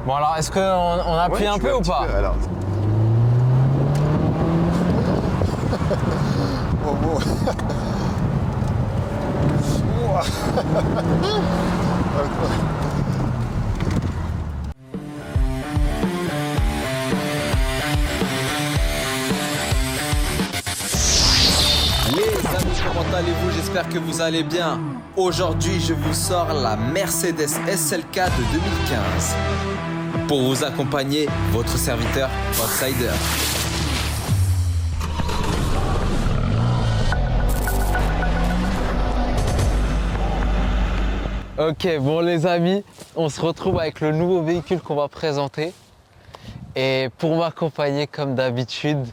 Bon alors, est-ce qu'on appuie un peu ou pas? Alors. Bon. Les amis, comment allez-vous? J'espère que vous allez bien. Aujourd'hui, je vous sors la Mercedes SLK de 2015. Pour vous accompagner, votre serviteur Outsider. Ok, bon les amis, on se retrouve avec le nouveau véhicule qu'on va présenter. Et pour m'accompagner comme d'habitude,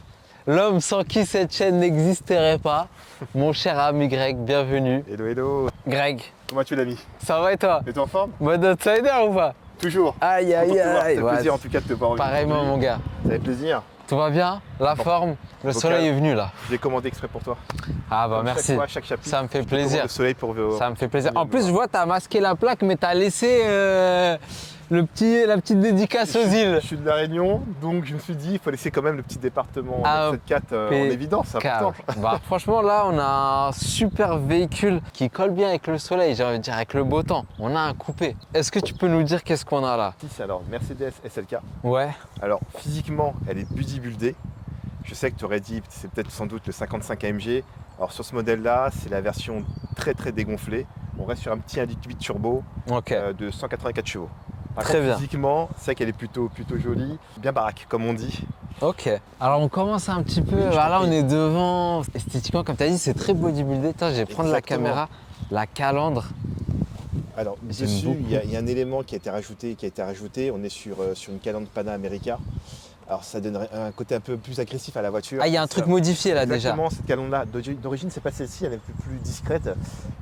l'homme sans qui cette chaîne n'existerait pas, mon cher ami Greg, bienvenue. Hello. Greg, Comment vas-tu l'ami? ça va et toi? Es-tu en forme? Mode outsider ou pas? Toujours. Aïe aïe Content de te voir. aïe. Ça fait plaisir en tout cas de te voir aujourd'hui. Pareillement mon gars. Ça fait plaisir. Tout va bien? La forme? Le Vocal. soleil est venu là. Je l'ai commandé exprès pour toi. Ah bah Comme merci. Chaque fois, chaque chapitre. Ça me fait je te commande plaisir. Le soleil pour. Ça me fait plaisir. En plus, je vois, tu as masqué la plaque, mais tu as laissé la petite dédicace aux îles. Je suis de la Réunion, donc je me suis dit il faut laisser quand même le petit département Ah, 7-4 en évidence, c'est important. Bah, franchement, là, on a un super véhicule qui colle bien avec le soleil, j'ai envie de dire, avec le beau temps. On a un coupé. Est-ce que tu peux nous dire qu'est-ce qu'on a là? C'est alors Mercedes SLK. Ouais. Alors physiquement, elle est bodybuildée. Je sais que tu aurais dit c'est peut-être sans doute le 55 AMG. Alors sur ce modèle-là, c'est la version très dégonflée. On reste sur un petit 1.8 turbo Ok. de 184 chevaux. Par Très contre, bien. Physiquement, c'est vrai qu'elle est plutôt jolie, bien baraque comme on dit. Ok. Alors, on commence un petit peu. Oui, je Bah, t'en là, on prie. est devant. Esthétiquement, comme tu as dit, c'est très bodybuildé. Attends, je vais prendre la Exactement. caméra. La calandre. Alors J'aime dessus, beaucoup. il y a un élément qui a été rajouté. On est sur une calandre Pana America. Alors ça donne un côté un peu plus agressif à la voiture. Ah, il y a un truc modifié là déjà. Exactement, cette calandre-là, d'origine, c'est pas celle-ci, elle est un peu plus discrète.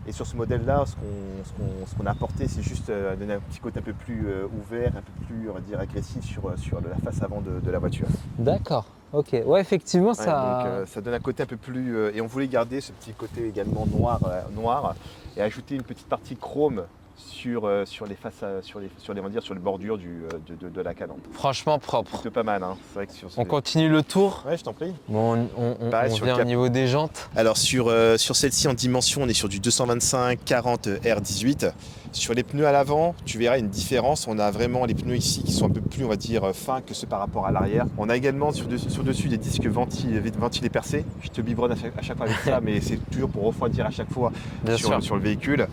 Et sur ce modèle-là, ce qu'on a apporté, c'est juste donner un petit côté un peu plus ouvert, un peu plus, on va dire, agressif sur la face avant de la voiture. D'accord. Ok. Ouais, effectivement, Ouais, ça. donc ça donne un côté un peu plus... et on voulait garder ce petit côté également noir et ajouter une petite partie chrome sur les faces, sur les bordures de la calandre. Franchement propre. C'est pas mal, hein. C'est vrai que sur On continue le tour. Ouais, je t'en prie. Bon, on Pareil, sur le vient au cap. niveau des jantes. Alors sur celle-ci en dimension, on est sur du 225/40 R18. Sur les pneus à l'avant, tu verras une différence. On a vraiment les pneus ici qui sont un peu plus, on va dire, fins que ceux par rapport à l'arrière. On a également sur dessus des disques ventilés percés. Je te biberonne à chaque fois avec ça, mais c'est toujours pour refroidir à chaque fois Bien sûr. sur le véhicule.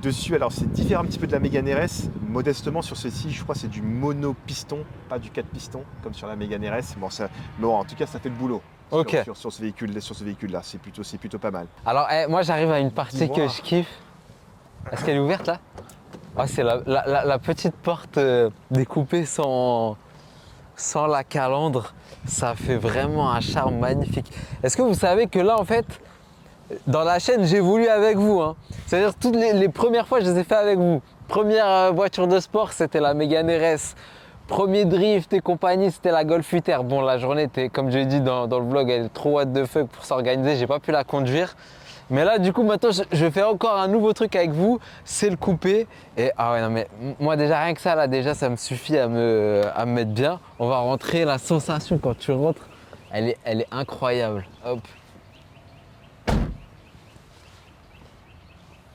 Dessus, alors c'est différent un petit peu de la Mégane RS. Modestement, sur celle-ci, je crois que c'est du mono-piston, pas du 4 pistons comme sur la Mégane RS. Bon, en tout cas, ça fait le boulot. Ok. Sur ce véhicule-là, c'est plutôt pas mal. Alors, moi, j'arrive à une partie Dis-moi. que je kiffe. Est-ce qu'elle est ouverte là? Ouais, c'est la petite porte découpée sans la calandre. Ça fait vraiment un charme magnifique. Est-ce que vous savez que là, en fait, dans la chaîne, j'évolue avec vous, hein. C'est-à-dire toutes les premières fois, je les ai fait avec vous. Première voiture de sport, c'était la Mégane RS. Premier drift et compagnie, c'était la Golf 8R. Bon, la journée était, comme je l'ai dit dans le vlog, elle est trop what the fuck pour s'organiser. J'ai pas pu la conduire. Mais là, du coup, maintenant, je fais encore un nouveau truc avec vous. C'est le coupé. Et ah ouais, non, mais moi, déjà, rien que ça, là, déjà, ça me suffit à me mettre bien. On va rentrer. La sensation quand tu rentres, elle est incroyable. Hop.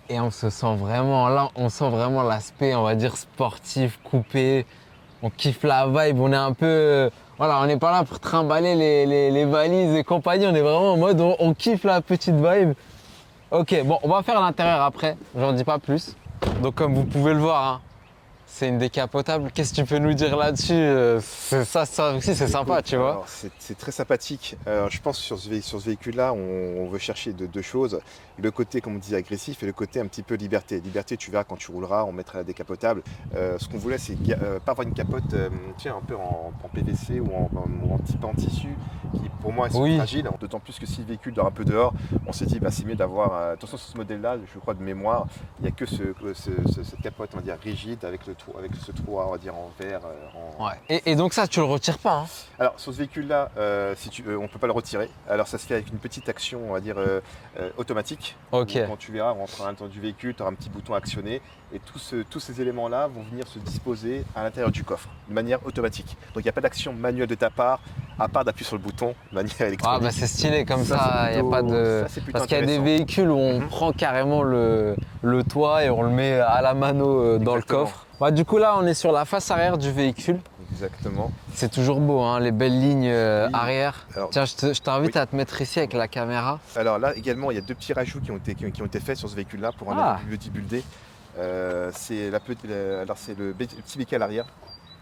Et on se sent vraiment, là, on sent vraiment l'aspect, on va dire, sportif, coupé. On kiffe la vibe, on est un peu... voilà, on n'est pas là pour trimballer les valises et compagnie, on est vraiment en mode, on kiffe la petite vibe. Ok, bon, on va faire l'intérieur après, j'en dis pas plus. Donc comme vous pouvez le voir, hein, c'est une décapotable. Qu'est-ce que tu peux nous dire là-dessus? Ça aussi, c'est sympa, tu vois. Alors, c'est très sympathique. Alors, je pense que sur ce véhicule-là, on veut chercher deux choses. Le côté, comme on dit, agressif et le côté un petit peu liberté. Liberté, tu verras quand tu rouleras, on mettra la décapotable. Ce qu'on voulait, c'est pas avoir une capote un peu en PVC ou en tissu qui, pour moi, est fragile. D'autant plus que si le véhicule dort un peu dehors, on s'est dit, c'est mieux d'avoir... attention, sur ce modèle-là, je crois de mémoire, il n'y a que cette capote, on va dire, rigide avec le avec ce toit, on va dire en verre. Ouais. Et donc ça, tu le retires pas, hein? Alors sur ce véhicule-là, on ne peut pas le retirer. Alors ça se fait avec une petite action, on va dire automatique. Ok. Quand tu verras, on rentre à l'intérieur du véhicule, tu auras un petit bouton actionné et tous ces éléments-là vont venir se disposer à l'intérieur du coffre de manière automatique. Donc il n'y a pas d'action manuelle de ta part, à part d'appuyer sur le bouton de manière Ah électronique. bah c'est stylé comme ça, il n'y a plutôt- pas de... ça, c'est plutôt Parce qu'il y a des intéressant. véhicules où on prend carrément le toit et on le met à la mano dans Exactement. le coffre. Bah, du coup là on est sur la face arrière du véhicule. Exactement. C'est toujours beau, hein, les belles lignes Oui. arrière. Alors- Tiens, je t'invite Oui. à te mettre ici avec la caméra. Alors là également, il y a 2 petits rajouts qui ont été faits sur ce véhicule-là pour un Ah. avis bodybuildé. C'est le petit béquet à l'arrière.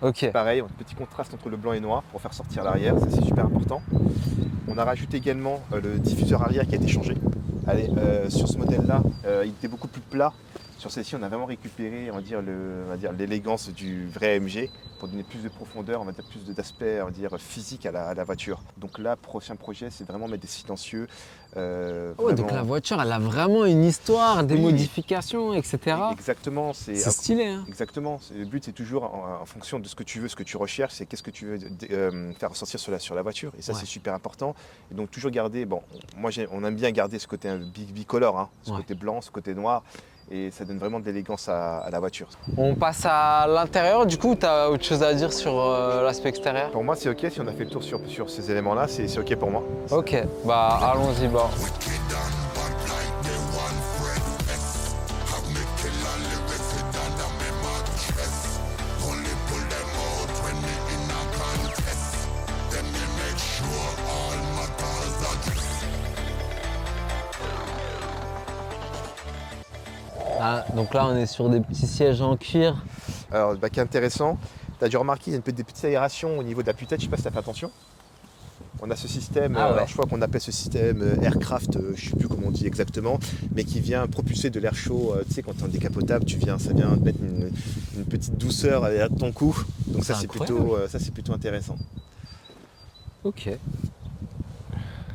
Ok. Pareil, un petit contraste entre le blanc et noir pour faire sortir l'arrière, ça c'est super important. On a rajouté également le diffuseur arrière qui a été changé. Allez, sur ce modèle-là, il était beaucoup plus plat. Sur celle-ci, on a vraiment récupéré, on va dire l'élégance du vrai AMG pour donner plus de profondeur, on va dire plus d'aspect, on va dire physique à la voiture. Donc là, prochain projet, c'est vraiment mettre des silencieux. Oh, donc la voiture, elle a vraiment une histoire, des Oui. modifications, etc. Exactement, C'est stylé, hein. Exactement. Le but, c'est toujours en fonction de ce que tu veux, ce que tu recherches, c'est qu'est-ce que tu veux faire ressortir sur la voiture. Et ça, Ouais. c'est super important. Et donc, toujours garder. Bon, on aime bien garder ce côté bicolore, hein, ce Ouais. côté blanc, ce côté noir. Et ça donne vraiment de l'élégance à la voiture. On passe à l'intérieur, du coup, tu as autre chose à dire sur l'aspect extérieur? Pour moi, c'est OK. Si on a fait le tour sur ces éléments-là, c'est OK pour moi. Ok, bah allons-y, bah. Ah, donc là, on est sur des petits sièges en cuir. Alors, qui est intéressant, tu as dû remarquer, il y a des petites aérations au niveau de la tête, je ne sais pas si tu as fait attention. On a ce système, Ah ouais. alors je crois qu'on appelle ce système aircraft, je ne sais plus comment on dit exactement, mais qui vient propulser de l'air chaud. Tu sais, quand tu es en décapotable, ça vient te mettre une petite douceur derrière ton cou. Donc ça, C'est c'est plutôt intéressant. Ok.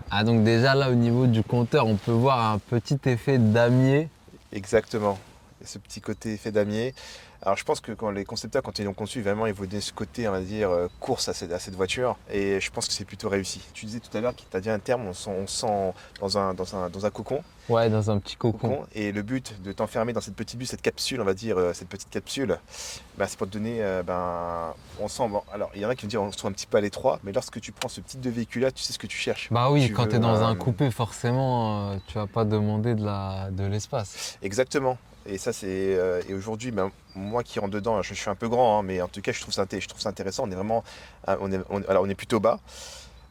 Ah, donc déjà là, au niveau du compteur, on peut voir un petit effet damier. Exactement. Et ce petit côté effet damier. Alors je pense que quand les concepteurs, quand ils l'ont conçu, vraiment ils voulaient ce côté, on va dire, course à cette voiture. Et je pense que c'est plutôt réussi. Tu disais tout à l'heure que tu as dit un terme, on sent dans un cocon. Ouais, dans un petit cocon. Et le but de t'enfermer dans cette petite bulle, cette capsule, on va dire, cette petite capsule, c'est pour te donner, on sent, bon, alors il y en a qui vont dire on se trouve un petit peu à l'étroit, mais lorsque tu prends ce type de véhicule-là, tu sais ce que tu cherches. Bah oui, Tu quand veux tu es dans un coupé, forcément, tu vas pas demander de l'espace. Exactement. Et ça, et aujourd'hui, moi qui rentre dedans, je suis un peu grand, hein, mais en tout cas, je trouve ça intéressant. On est vraiment, on est plutôt bas.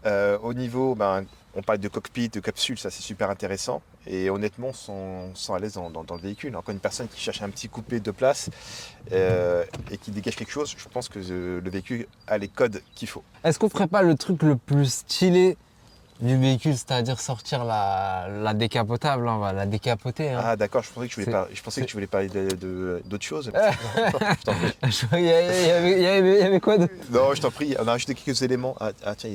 Au niveau, on parle de cockpit, de capsule, ça c'est super intéressant. Et honnêtement, on se sent à l'aise dans le véhicule. Encore une personne qui cherche un petit coupé de place et qui dégage quelque chose, je pense que le véhicule a les codes qu'il faut. Est-ce qu'on ferait pas le truc le plus stylé du véhicule, c'est-à-dire sortir la décapotable, hein, on va la décapoter. Hein. Ah d'accord, je pensais que tu voulais parler d'autre chose. Je t'en prie. Il y avait quoi de... Non, je t'en prie, on a rajouté quelques éléments. Tiens,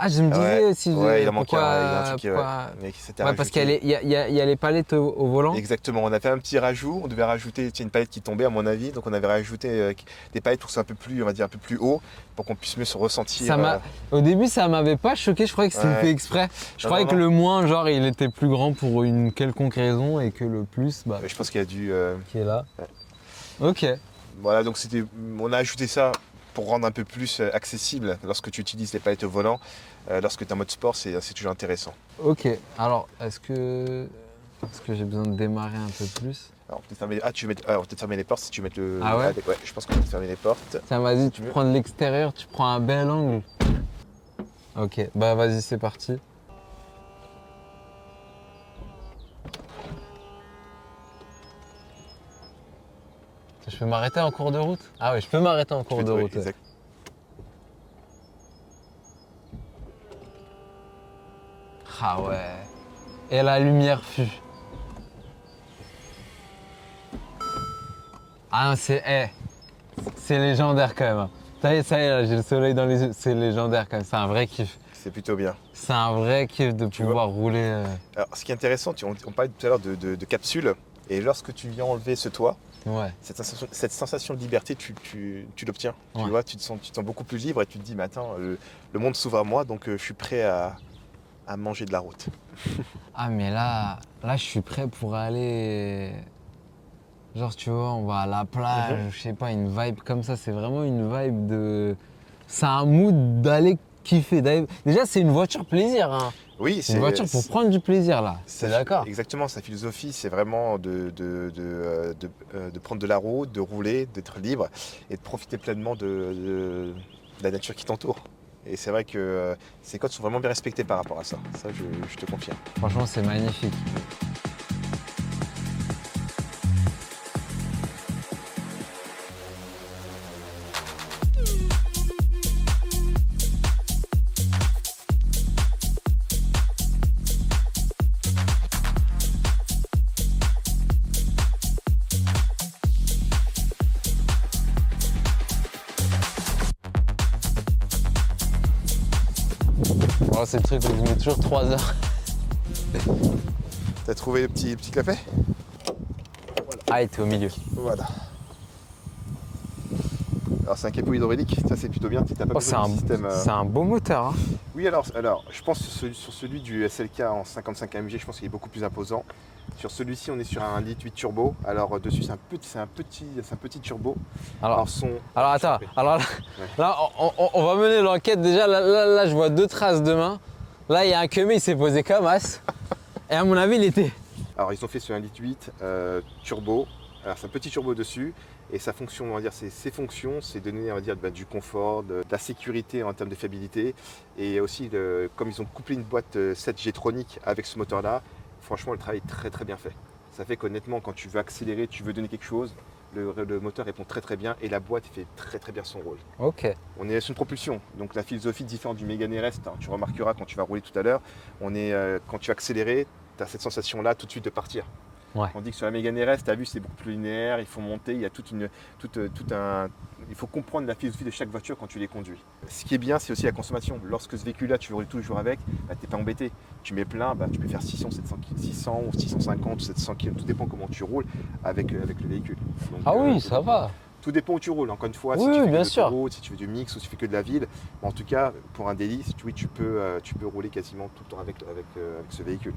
Je me disais si... Ouais, il en manquait pourquoi, un, il y a un truc qui, pourquoi- mais qui s'était Ouais, parce rajouté. qu'il y a les palettes au volant. Exactement, on a fait un petit rajout, on devait rajouter une palette qui tombait à mon avis, donc on avait rajouté des palettes pour que ce soit un peu plus, on va dire un peu plus haut, pour qu'on puisse mieux se ressentir. Au début, ça m'avait pas choqué, je croyais que c'était Ouais. fait exprès. Je Non, croyais non, que non. le moins, genre, il était plus grand pour une quelconque raison et que le plus, Je pense qu'il y a dû. qui est là. Ouais. Ok. Voilà, donc on a ajouté ça pour rendre un peu plus accessible lorsque tu utilises les palettes au volant. Lorsque tu es en mode sport, c'est toujours intéressant. Ok. Alors, est-ce que j'ai besoin de démarrer un peu plus? Alors, peut-être fermer, on va peut-être fermer les portes si tu mets le. Ah ouais je pense qu'on peut fermer les portes. Tiens, vas-y, tu veux. prends de l'extérieur, tu prends un bel angle. Ok, bah vas-y, c'est parti. Je peux m'arrêter en cours de route? Ah oui, je peux m'arrêter en cours de route. Exact. Ah ouais. Et la lumière fut. Ah non, c'est légendaire quand même. Hein. Ça y est, là, j'ai le soleil dans les yeux. C'est légendaire quand même. C'est un vrai kiff. C'est plutôt bien. C'est un vrai kiff de pouvoir rouler. Alors, ce qui est intéressant, on parlait tout à l'heure de capsule, et lorsque tu viens enlever ce toit, Ouais. Cette sensation de liberté, tu l'obtiens. Ouais. Tu vois, tu te sens beaucoup plus libre et tu te dis, mais attends, le monde s'ouvre à moi, donc je suis prêt à manger de la route. Ah mais là je suis prêt pour aller. Genre tu vois, on va à la plage, je sais pas, une vibe comme ça, c'est vraiment une vibe de. C'est un mood d'aller kiffer. Déjà c'est une voiture plaisir, hein. Oui, C'est une voiture pour prendre du plaisir là. C'est d'accord. Exactement, sa philosophie, c'est vraiment de prendre de la route, de rouler, d'être libre et de profiter pleinement de la nature qui t'entoure. Et c'est vrai que ces codes sont vraiment bien respectés par rapport à ça. Ça, je te confirme. Franchement c'est magnifique. Bon, c'est le truc où je mets toujours 3 heures. T'as trouvé le petit clapet? Ah, il était au milieu. Voilà. Alors c'est un capot hydraulique, ça c'est plutôt bien. T'as pas besoin du système. C'est un beau moteur. Hein. Oui, alors je pense sur celui du SLK en 55 AMG, je pense qu'il est beaucoup plus imposant. Sur celui-ci, on est sur un 1.8 turbo. Alors dessus, c'est un petit turbo. Alors attends. Alors là, on va mener l'enquête. Déjà, là, je vois 2 traces de main. Là, il y a un Kemé, il s'est posé comme as. Et à mon avis, il était. Alors ils ont fait sur un 1.8 turbo. Alors c'est un petit turbo dessus. Et sa fonction, on va dire, ses fonctions, c'est donner, on va dire, du confort, de la sécurité en termes de fiabilité. Et aussi, comme ils ont couplé une boîte 7 G-Tronic avec ce moteur-là, franchement, le travail est très très bien fait. Ça fait qu'honnêtement, quand tu veux accélérer, tu veux donner quelque chose, le moteur répond très très bien et la boîte fait très très bien son rôle. Ok. On est sur une propulsion, donc la philosophie différente du Mégane RS, tu remarqueras quand tu vas rouler tout à l'heure, quand tu vas accélérer, tu as cette sensation-là tout de suite de partir. Ouais. On dit que sur la Mégane RS, tu as vu, c'est beaucoup plus linéaire, il faut monter, il y a il faut comprendre la philosophie de chaque voiture quand tu les conduis. Ce qui est bien, c'est aussi la consommation. Lorsque ce véhicule-là, tu roules tous les jours avec, bah, tu n'es pas embêté. Tu mets plein, bah, tu peux faire 600, 600 ou 650 ou 700 km, tout dépend comment tu roules avec le véhicule. Donc, Ah oui, ça va. Tout dépend où tu roules, encore une fois, Oui, si tu fais bien de sûr. l'autoroute, si tu fais du mix ou si tu fais que de la ville. En tout cas, pour un daily, tu peux rouler quasiment tout le temps avec ce véhicule.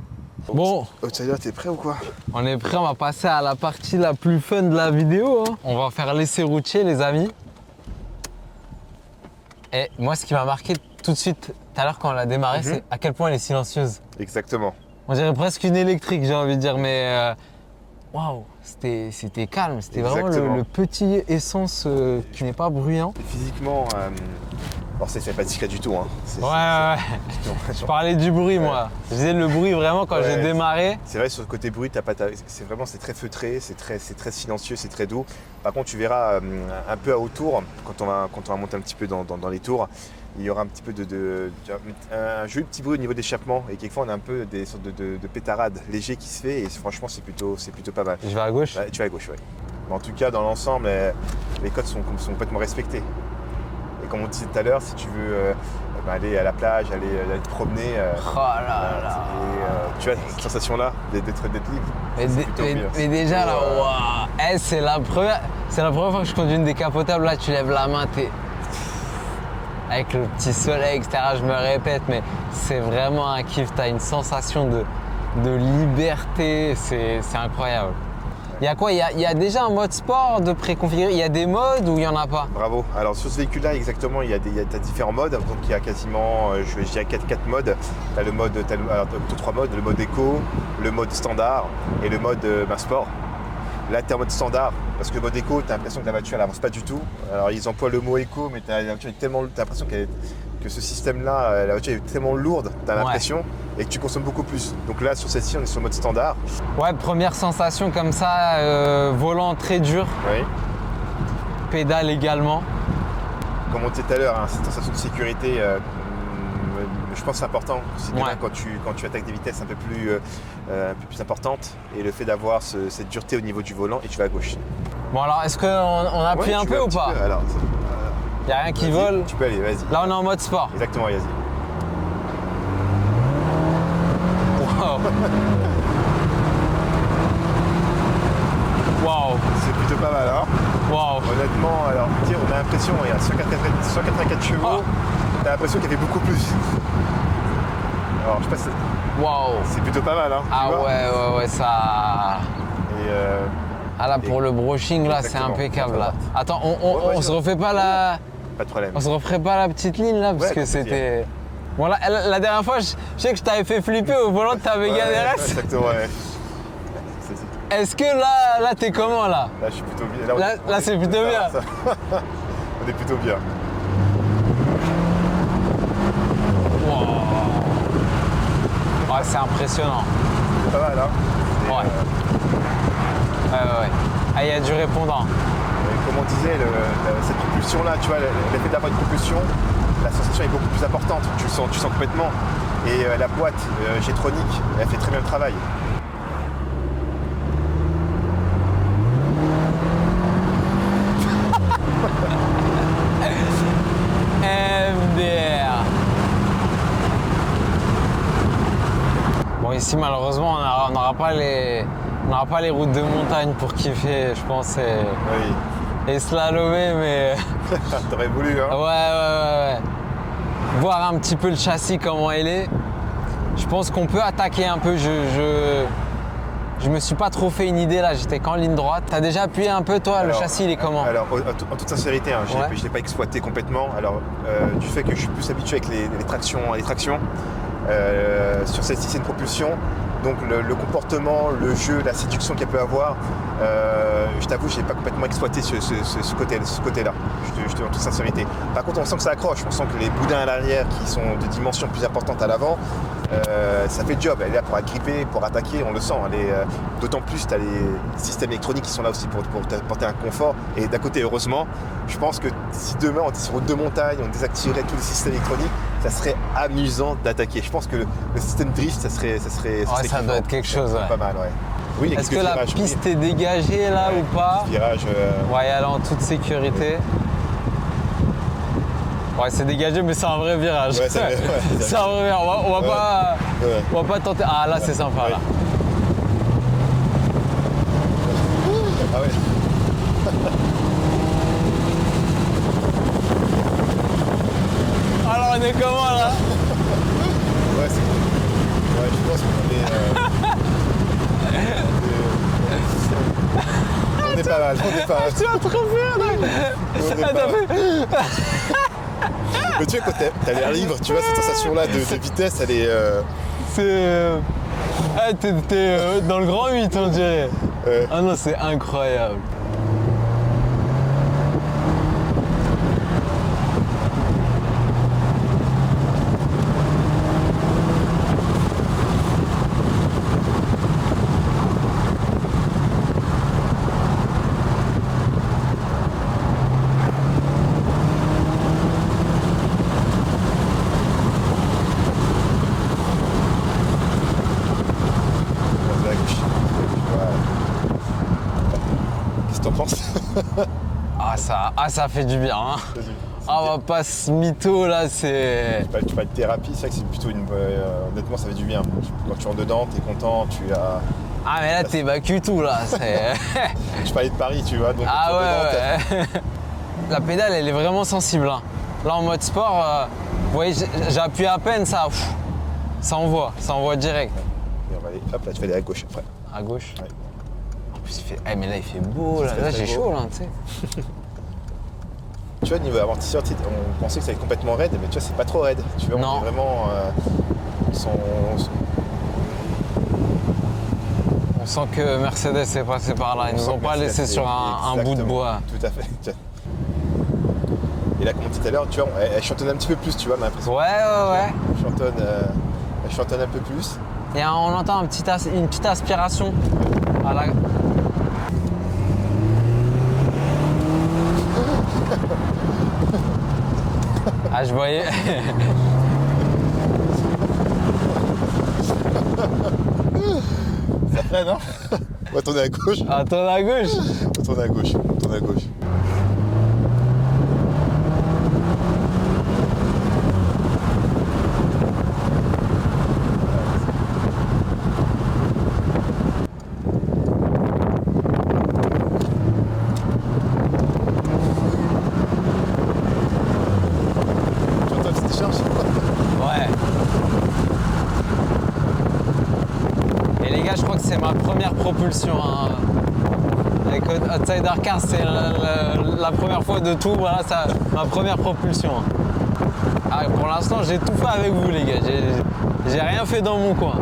Bon, Outsider, t'es prêt ou quoi? on est prêt, on va passer à la partie la plus fun de la vidéo. Hein. On va faire l'essai routier, les amis. Et moi, ce qui m'a marqué tout de suite, tout à l'heure quand on l'a démarré, c'est à quel point elle est silencieuse. Exactement. On dirait presque une électrique, j'ai envie de dire, mais waouh, c'était calme, c'était vraiment le petit essence qui n'est pas bruyant. Et physiquement, alors c'est pas discret du tout. Hein. Ouais. Je parlais du bruit, moi. Je disais le bruit vraiment quand j'ai démarré. C'est vrai, sur le côté bruit, c'est très feutré, c'est très silencieux, c'est très doux. Par contre, tu verras un peu à autour, quand on va monter un petit peu dans les tours, il y aura un petit peu un joli petit bruit au niveau de l'échappement et quelquefois on a un peu des sortes de pétarades légers qui se fait et franchement c'est plutôt pas mal. Je vais à gauche? Ouais, tu vas à gauche, ouais. Mais en tout cas dans l'ensemble les codes sont complètement respectés. Et comme on disait tout à l'heure, si tu veux aller à la plage, aller te promener, Oh là là. tu as cette sensation là d'être libre. Mais déjà là, waouh, c'est la première fois que je conduis une décapotable, là tu lèves la main, t'es avec le petit soleil, etc. Je me répète, mais c'est vraiment un kiff. Tu as une sensation de liberté, c'est incroyable. Il y a quoi? Il y a déjà un mode sport de préconfiguré? Il y a des modes ou il n'y en a pas? Bravo. Alors sur ce véhicule-là, exactement, t'as différents modes. Donc il y a quasiment, je dirais 4 modes. Tu as 3 modes, le mode éco, le mode standard et le mode sport. Là, tu es en mode standard, parce que le mode éco, tu as l'impression que la voiture n'avance pas du tout. Alors, ils emploient le mot éco, mais tu as l'impression que ce système-là, la voiture est tellement lourde, tu as l'impression, et que tu consommes beaucoup plus. Donc là, sur celle-ci, on est sur le mode standard. Ouais, première sensation comme ça, volant très dur. Oui. Pédale également. Comme on disait tout à l'heure, cette sensation de sécurité, je pense que c'est important. C'est bien quand tu attaques des vitesses un peu plus importantes et le fait d'avoir cette dureté au niveau du volant et tu vas à gauche. Bon alors, est-ce qu'on appuie un peu ou pas? Alors, il n'y a rien qui vole? Tu peux aller, vas-y. Là, on est en mode sport. Exactement, vas-y. Wow. Waouh, C'est plutôt pas mal, hein. waouh. Honnêtement, alors, tu sais, on a l'impression, il y a 184 chevaux, t'as l'impression qu'il y avait beaucoup plus. Alors, je sais pas si Waouh. c'est plutôt pas mal, hein. tu Ah vois. ouais, ça... Et Ah là, pour le brushing, là, c'est Exactement. impeccable, là. Attends, Ouais, on se refait pas la... pas de problème. On se referait pas la petite ligne, là, parce Ouais, que complètement. c'était... Bon, là, la dernière fois, je sais que je t'avais fait flipper au volant de ta Mégane RS. Exactement, ouais. Est-ce que là t'es comment, là? Là, je suis plutôt bien. Là, c'est plutôt bien. ça. On est plutôt bien. Wow. Ouais, c'est impressionnant. C'est pas mal, hein. Et, Ouais. Ouais. Ah, il y a du répondant. comme on disait, cette propulsion-là, tu vois, l'effet d'avoir une propulsion, la sensation est beaucoup plus importante. Tu le sens complètement. Et la boîte G-Tronic, elle fait très bien le travail. MDR. Bon, ici, malheureusement, on n'aura pas les routes de montagne pour kiffer, je pense, Oui. et slalomer, mais... T'aurais voulu, hein. Ouais. Voir un petit peu le châssis, comment il est. Je pense qu'on peut attaquer un peu. Je me suis pas trop fait une idée là, j'étais qu'en ligne droite. T'as déjà appuyé un peu toi, le châssis il est comment? Alors, en toute sincérité, hein, je ne l'ai pas exploité complètement. Alors, du fait que je suis plus habitué avec les tractions, sur celle-ci c'est une propulsion. Donc le comportement, le jeu, la séduction qu'elle peut avoir, je t'avoue, je n'ai pas complètement exploité ce côté-là, je te dis en toute sincérité. Par contre, on sent que ça accroche, on sent que les boudins à l'arrière qui sont de dimensions plus importantes à l'avant, ça fait le job. Elle est là pour agripper, pour attaquer, on le sent. D'autant plus, tu as les systèmes électroniques qui sont là aussi pour t'apporter un confort. Et d'un côté, heureusement, je pense que si demain on était sur route de montagne, on désactiverait tous les systèmes électroniques, ça serait amusant d'attaquer. Je pense que le système drift, ça serait ça doit être quelque chose, ouais. Pas mal, ouais. Oui, Est-ce que la piste est dégagée là ou pas? Virage. On va y aller en toute sécurité. Ouais, c'est dégagé, mais c'est un vrai virage. Ouais, c'est vrai, ouais. C'est un vrai virage. On va pas tenter. Ah là, c'est sympa Ouais. là. Ah ouais. Alors on est comment là? Ouais, c'est cool. Ouais, je pense qu'on est. On est pas mal, Tu vas trop faire là. On est pas mal. Mais tu vois, quand t'as l'air libre, tu vois, cette sensation-là de vitesse, elle est. C'est. Ah, t'es dans le grand 8, on dirait. Ah non, c'est incroyable. De la gauche. Ouais. Qu'est-ce que t'en penses? Ça fait du bien. Hein. Ah, on va pas se mytho là, c'est. Tu parles de thérapie, c'est vrai que c'est plutôt une. Honnêtement, ça fait du bien. Quand tu rentres dedans, t'es content, tu as. Ah, mais là, t'évacues tout là. Je parlais de Paris, tu vois. Donc, Ah quand tu rentres dedans, ouais. La pédale, elle est vraiment sensible. Hein. Là, en mode sport, vous voyez, j'ai appuyé à peine, ça envoie direct. Et on va aller. Hop, là, tu vas aller à gauche après. À gauche. Ouais. En plus, il fait. Eh, mais là, il fait beau. Là, fait là très j'ai beau. chaud, là, tu sais. Tu vois, niveau amortisseur, on pensait que ça allait être complètement raide, mais tu vois, c'est pas trop raide. Tu vois, Non. on est vraiment. On sent que Mercedes est passé par là. Ils nous ont pas laissé sur un bout de bois. Tout à fait. Et là, comme on dit tout à l'heure, tu vois, elle chantonne un petit peu plus, tu vois, on a l'impression. Ouais. Elle chantonne un peu plus. Et on entend une petite aspiration. À la... Ah, je voyais. Ça freine, hein? On va tourner à gauche. Attends, à gauche. On va tourner à gauche. On tourne à gauche. c'est ma première propulsion. Hein. Avec Outsider Cars, c'est la première fois de tout. Voilà, ça, ma première propulsion. Ah, pour l'instant, j'ai tout fait avec vous, les gars. J'ai rien fait dans mon coin.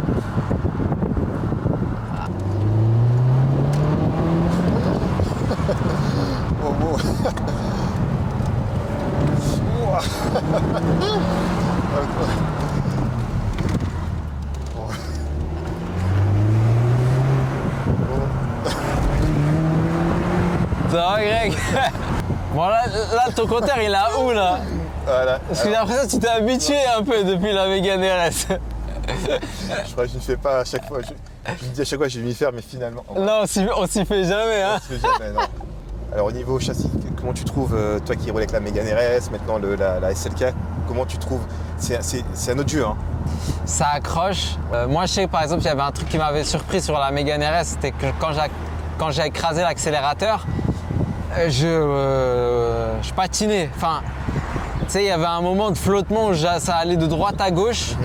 Oh, bon. Ça va, Greg? Bon, là, ton compteur, il est à où, là? Voilà. Parce que j'ai l'impression que tu t'es habitué un peu depuis la Mégane RS. Je crois que je ne fais pas à chaque fois. Je me dis à chaque fois que je vais m'y faire, mais finalement. Non, on s'y fait jamais, hein. On se fait jamais, non. Alors au niveau châssis, comment tu trouves, toi qui roule avec la Mégane RS, maintenant la SLK, comment tu trouves? C'est un autre jeu, hein. Ça accroche. Moi, je sais que par exemple, il y avait un truc qui m'avait surpris sur la Mégane RS, c'était que quand j'ai écrasé l'accélérateur, je patinais. Enfin, tu sais, il y avait un moment de flottement où ça allait de droite à gauche.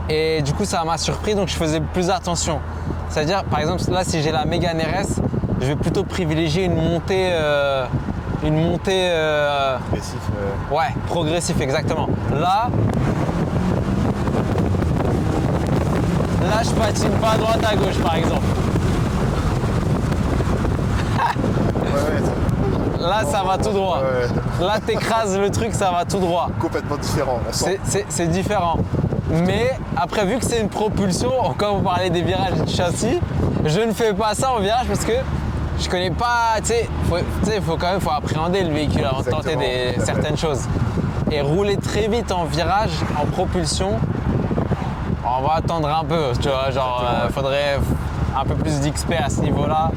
Et du coup, ça m'a surpris, donc je faisais plus attention. C'est-à-dire, par exemple, là, si j'ai la Mégane RS, je vais plutôt privilégier une montée Progressif. ouais, progressif, exactement. Là, je patine pas à droite à gauche, par exemple. Ouais, Là, ça va tout droit. ouais. Là, t'écrases le truc, ça va tout droit. Complètement différent. On sent. C'est différent. Mais après, vu que c'est une propulsion, quand vous parlez des virages du châssis, je ne fais pas ça en virage parce que je connais pas, tu sais, faut appréhender le véhicule avant de tenter certaines choses. Et rouler très vite en virage, en propulsion, on va attendre un peu, tu vois, genre, faudrait un peu plus d'XP à ce niveau-là.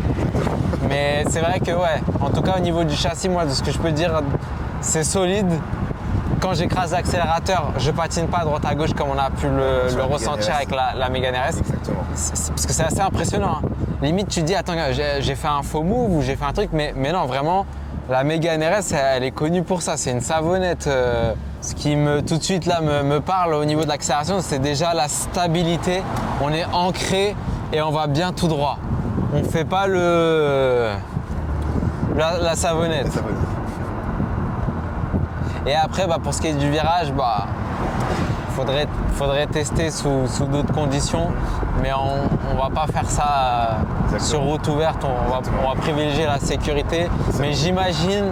Mais c'est vrai que, ouais, en tout cas, au niveau du châssis, moi, de ce que je peux dire, c'est solide. Quand j'écrase l'accélérateur, je patine pas à droite à gauche comme on a pu le ressentir avec la Mégane RS. Exactement. Parce que c'est assez impressionnant. Hein. Limite, tu te dis, attends, j'ai fait un faux move ou j'ai fait un truc, mais non, vraiment, la Mégane RS, elle est connue pour ça. C'est une savonnette. Ce qui tout de suite là me parle au niveau de l'accélération, c'est déjà la stabilité. On est ancré et on va bien tout droit. On fait pas la savonnette. Ça va. Et après, pour ce qui est du virage, faudrait tester sous d'autres conditions, mais on va pas faire ça sur route ouverte, on va privilégier la sécurité. Mais j'imagine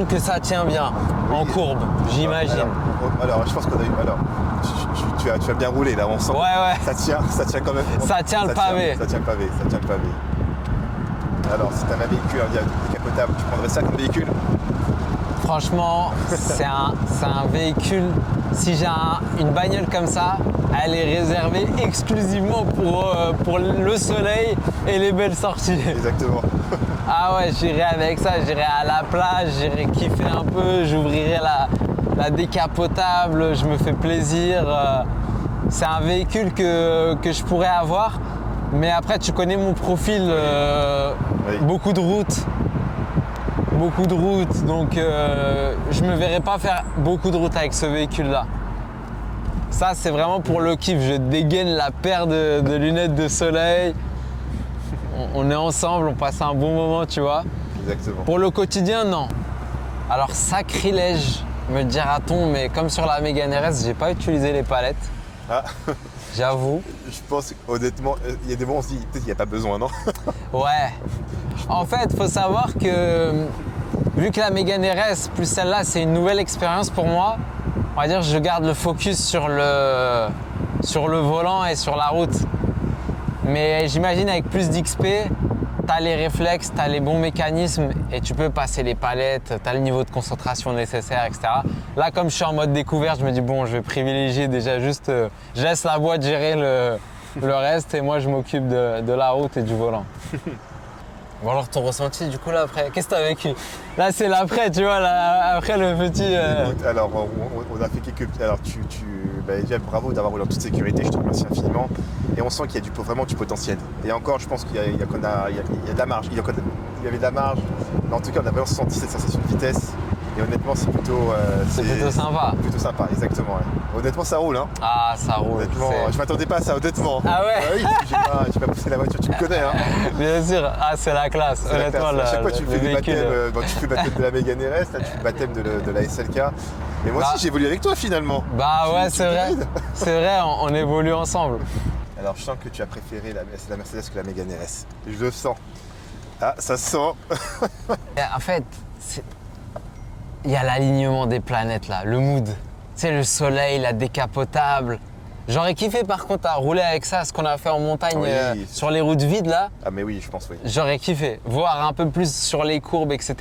que ça tient bien en courbe, j'imagine. Alors, je pense qu'on a eu. Alors, tu as bien roulé là, on sent. Ouais. Ça tient quand même. Ça tient le pavé. Ça tient le pavé. Alors, si tu as un véhicule décapotable, tu prendrais ça comme véhicule? Franchement, c'est un véhicule, si j'ai une bagnole comme ça, elle est réservée exclusivement pour le soleil et les belles sorties. Exactement. Ah ouais, j'irai avec ça, j'irai à la plage, j'irai kiffer un peu, j'ouvrirai la décapotable, je me fais plaisir. C'est un véhicule que je pourrais avoir, mais après tu connais mon profil, Oui. beaucoup de routes, donc je me verrais pas faire beaucoup de routes avec ce véhicule-là. Ça, c'est vraiment pour le kiff. Je dégaine la paire de lunettes de soleil. On est ensemble, on passe un bon moment, tu vois. Exactement. Pour le quotidien, non. Alors, sacrilège, me dira-t-on, mais comme sur la Mégane RS, j'ai pas utilisé les palettes. Ah, J'avoue. je pense honnêtement, il y a des moments où on se dit peut-être qu'il n'y a pas besoin, non? Ouais. En fait, faut savoir que vu que la Mégane RS plus celle-là, c'est une nouvelle expérience pour moi, on va dire je garde le focus sur le volant et sur la route. Mais j'imagine avec plus d'XP, tu as les réflexes, tu as les bons mécanismes et tu peux passer les palettes, tu as le niveau de concentration nécessaire, etc. Là, comme je suis en mode découverte, je me dis bon, je vais privilégier déjà juste, je laisse la boîte gérer le reste et moi je m'occupe de la route et du volant. Bon alors ton ressenti du coup là après, qu'est-ce que t'as vécu? Là c'est l'après, tu vois, là, après le petit… Écoute, alors on a fait quelques… Alors déjà bravo d'avoir roulé en toute sécurité, je te remercie infiniment. Et on sent qu'il y a vraiment du potentiel. Et encore je pense qu'il y a de la marge. Il y avait de la marge. Mais en tout cas on a vraiment senti cette sensation de vitesse. Et honnêtement, c'est plutôt, C'est plutôt sympa. plutôt sympa, exactement. Ouais. Honnêtement, ça roule. Hein. Ah, ça roule. Honnêtement, je m'attendais pas à ça, honnêtement. Ah ouais Oui, parce que j'ai pas poussé la voiture, tu me connais. Hein. Bien sûr, ah, c'est la classe. C'est la Honnêtement, classe. À chaque fois, tu le fais des véhicule, baptêmes. Bon, tu fais le baptême de la Mégane RS, là, tu fais le baptême de la SLK. Mais moi Bah. aussi, j'ai évolué avec toi finalement. Bah ouais, Tu c'est vrai. valides C'est vrai, on évolue ensemble. Alors, je sens que tu as préféré la Mercedes que la Mégane RS. Je le sens. Ah, ça se sent. Et en fait, il y a l'alignement des planètes là, le mood. Tu sais, le soleil, la décapotable. J'aurais kiffé par contre à rouler avec ça, ce qu'on a fait en montagne Oui. sur les routes vides là. Ah, mais oui, je pense, oui. J'aurais kiffé, voir un peu plus sur les courbes, etc.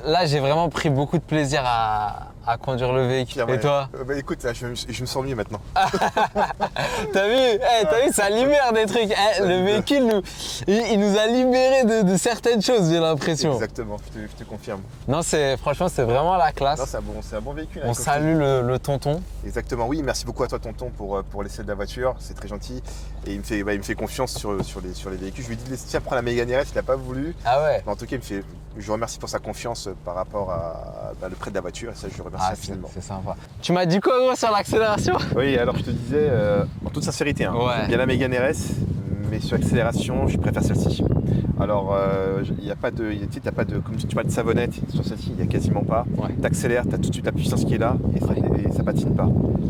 Là, j'ai vraiment pris beaucoup de plaisir à conduire le véhicule. Et toi? Bah, écoute, là, je me sens mieux maintenant. T'as vu? T'as vu, ça libère des trucs. Le véhicule, il nous a libérés de certaines choses, j'ai l'impression. Exactement, je te confirme. Non, franchement, c'est vraiment la classe. Non, c'est un bon véhicule. On hein, salue le tonton. Exactement, oui, merci beaucoup à toi tonton pour l'essai de la voiture, c'est très gentil. Et il me fait confiance sur les véhicules. Je lui ai dit, tiens, prends la Mégane RS, il n'a pas voulu. Ah ouais? Mais en tout cas, je le remercie pour sa confiance par rapport à le prix de la voiture, et ça, je le remercie infiniment. C'est sympa. Tu m'as dit quoi, gros, sur l'accélération? Oui, alors je te disais, en toute sincérité, hein, Ouais. bien la Mégane RS, mais sur accélération, je préfère celle-ci. Alors, il n'y a pas de, t'as pas de, comme tu parles de savonnette, sur celle-ci, il n'y a quasiment pas. Ouais. Tu accélères, tu as tout de suite la puissance qui est là et ça patine pas.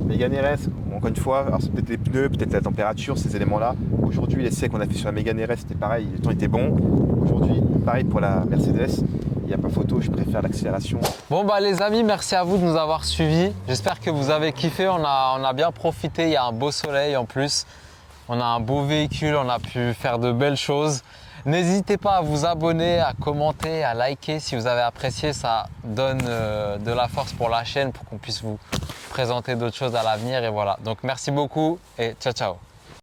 Mégane RS, encore une fois, alors c'est peut-être les pneus, peut-être la température, ces éléments-là. Aujourd'hui, l'essai qu'on a fait sur la Mégane RS, c'était pareil, le temps était bon. Aujourd'hui, pareil pour la Mercedes, il n'y a pas photo, je préfère l'accélération. Bon bah les amis, merci à vous de nous avoir suivis. J'espère que vous avez kiffé, on a bien profité, il y a un beau soleil en plus. On a un beau véhicule, on a pu faire de belles choses. N'hésitez pas à vous abonner, à commenter, à liker si vous avez apprécié, ça donne de la force pour la chaîne pour qu'on puisse vous présenter d'autres choses à l'avenir et voilà. Donc merci beaucoup et ciao ciao.